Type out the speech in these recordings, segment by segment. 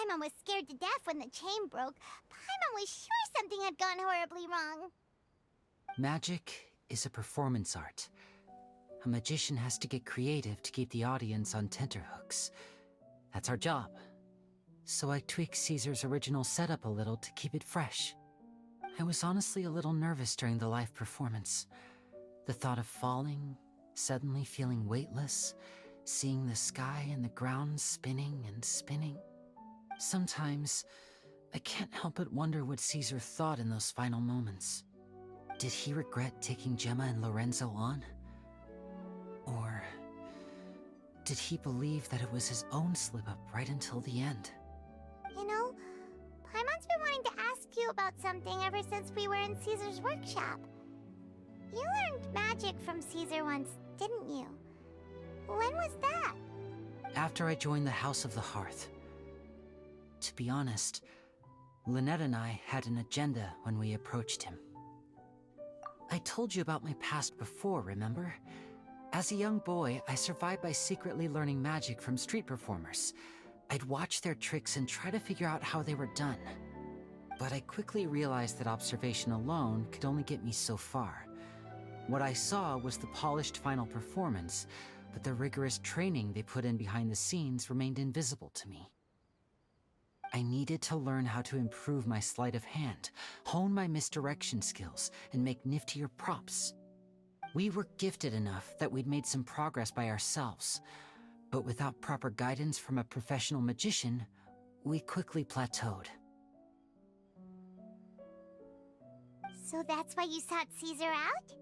Paimon was scared to death when the chain broke, Paimon was sure something had gone horribly wrong. Magic is a performance art. A magician has to get creative to keep the audience on tenterhooks. That's our job. So I tweaked Caesar's original setup a little to keep it fresh. I was honestly a little nervous during the live performance. The thought of falling, suddenly feeling weightless, seeing the sky and the ground spinning and spinning. Sometimes, I can't help but wonder what Caesar thought in those final moments. Did he regret taking Gemma and Lorenzo on? Or did he believe that it was his own slip-up right until the end? You know, Paimon's been wanting to ask you about something ever since we were in Caesar's workshop. You learned magic from Caesar once, didn't you? When was that? After I joined the House of the Hearth. To be honest, Lynette and I had an agenda when we approached him. I told you about my past before, remember? As a young boy, I survived by secretly learning magic from street performers. I'd watch their tricks and try to figure out how they were done. But I quickly realized that observation alone could only get me so far. What I saw was the polished final performance, but the rigorous training they put in behind the scenes remained invisible to me. I needed to learn how to improve my sleight of hand, hone my misdirection skills, and make niftier props. We were gifted enough that we'd made some progress by ourselves, but without proper guidance from a professional magician, we quickly plateaued. So that's why you sought Caesar out?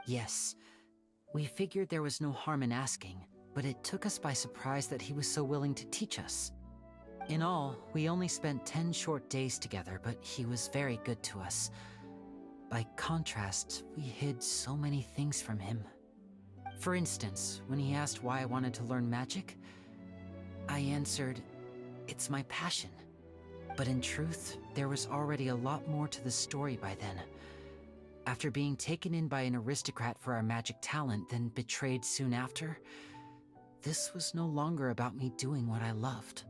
Yes. We figured there was no harm in asking, but it took us by surprise that he was so willing to teach us. In all, we only spent 10 short days together, but he was very good to us. By contrast, we hid so many things from him. For instance, when he asked why I wanted to learn magic, I answered, "It's my passion." But in truth, there was already a lot more to the story by then. After being taken in by an aristocrat for our magic talent, then betrayed soon after, this was no longer about me doing what I loved.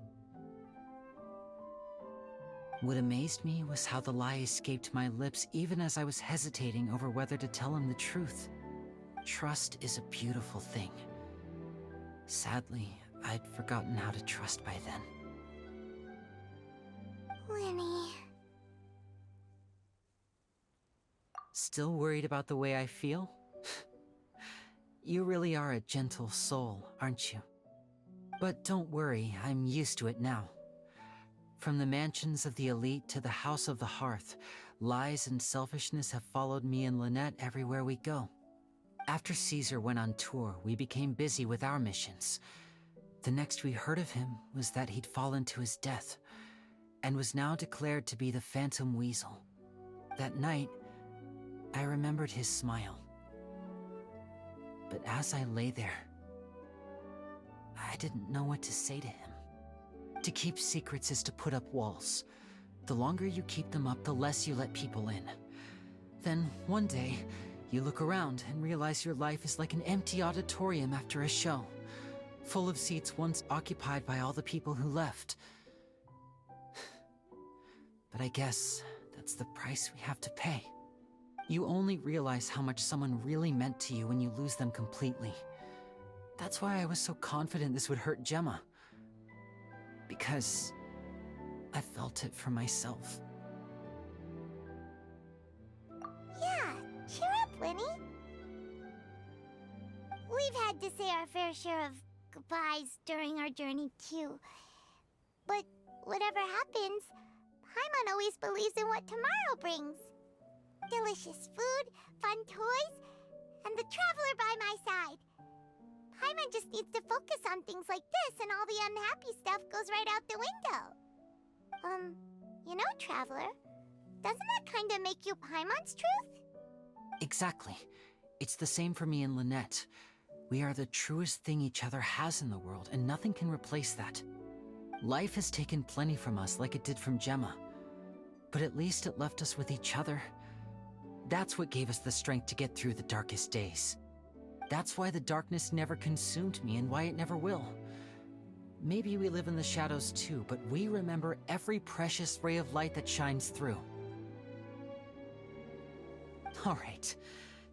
What amazed me was how the lie escaped my lips even as I was hesitating over whether to tell him the truth. Trust is a beautiful thing. Sadly, I'd forgotten how to trust by then. Lenny... Still worried about the way I feel? You really are a gentle soul, aren't you? But don't worry, I'm used to it now. From the mansions of the elite to the House of the Hearth, lies and selfishness have followed me and Lynette everywhere we go. After Caesar went on tour, we became busy with our missions. The next we heard of him was that he'd fallen to his death, and was now declared to be the Phantom Weasel. That night, I remembered his smile. But as I lay there, I didn't know what to say to him. To keep secrets is to put up walls. The longer you keep them up, the less you let people in. Then, one day, you look around and realize your life is like an empty auditorium after a show, full of seats once occupied by all the people who left. But I guess that's the price we have to pay. You only realize how much someone really meant to you when you lose them completely. That's why I was so confident this would hurt Gemma. Because I felt it for myself. Yeah, cheer up, Lenny. We've had to say our fair share of goodbyes during our journey, too. But whatever happens, Paimon always believes in what tomorrow brings. Delicious food, fun toys, and the Traveler by my side. Paimon just needs to focus on things like this, and all the unhappy stuff goes right out the window. You know, Traveler, doesn't that kind of make you Paimon's truth? Exactly. It's the same for me and Lynette. We are the truest thing each other has in the world, and nothing can replace that. Life has taken plenty from us, like it did from Gemma. But at least it left us with each other. That's what gave us the strength to get through the darkest days. That's why the darkness never consumed me and why it never will. maybe we live in the shadows too, but we remember every precious ray of light that shines through. Alright,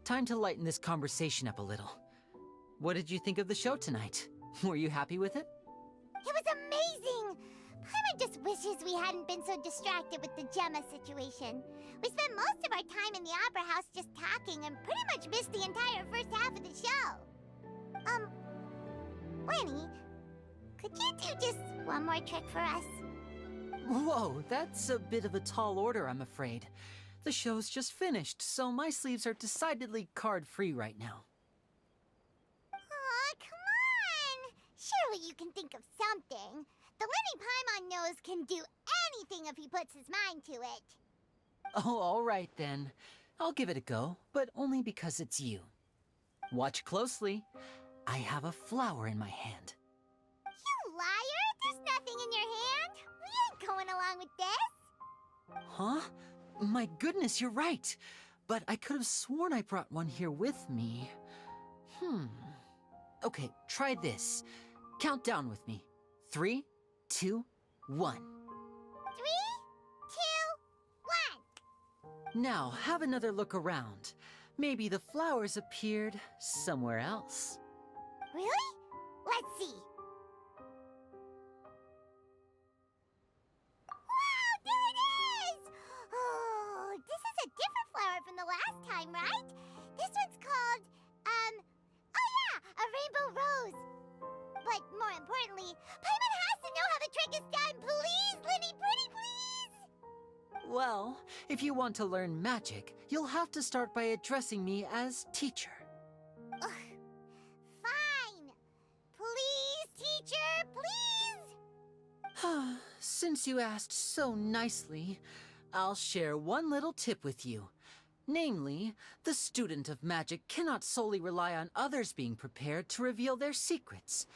time to lighten this conversation up a little. What did you think of the show tonight? Were you happy with it? It was amazing! Paimon just wishes we hadn't been so distracted with the Gemma situation. We spent most of our time in the Opera House just talking and pretty much missed the entire first half of the show. Lenny, could you do just one more trick for us? Whoa, that's a bit of a tall order, I'm afraid. The show's just finished, so my sleeves are decidedly card-free right now. Aw, come on! Surely you can think of something. The Lenny Paimon knows can do anything if he puts his mind to it. Oh, all right then. I'll give it a go, but only because it's you. Watch closely. I have a flower in my hand. You liar! There's nothing in your hand! We ain't going along with this! Huh? My goodness, you're right. But I could have sworn I brought one here with me. Okay, try this. Count down with me. 3, 2, 1. 3, 2, 1! Now, have another look around. Maybe the flowers appeared somewhere else. Really? Let's see. Wow, there it is! Oh, this is a different flower from the last time, right? This one's called, oh yeah, a rainbow rose. But more importantly, Paimon has to know how the trick is done. Please, Lenny, pretty please! Well, if you want to learn magic, you'll have to start by addressing me as teacher. Ugh. Fine. Please, teacher, please! Since you asked so nicely, I'll share one little tip with you. Namely, the student of magic cannot solely rely on others being prepared to reveal their secrets.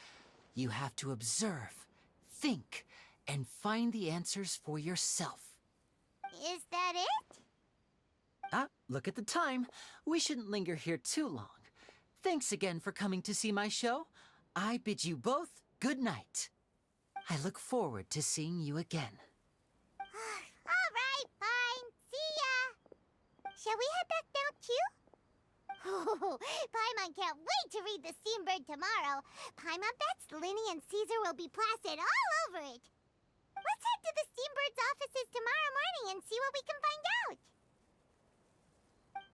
You have to observe, think, and find the answers for yourself. Is that it? Look at the time. We shouldn't linger here too long. Thanks again for coming to see my show. I bid you both good night. I look forward to seeing you again. All right, fine. See ya. Shall we head back down too? Oh, Paimon can't wait to read The Steambird tomorrow. Paimon bets Linny and Caesar will be plastered all over it. Let's head to the Steambird's offices tomorrow morning and see what we can find out.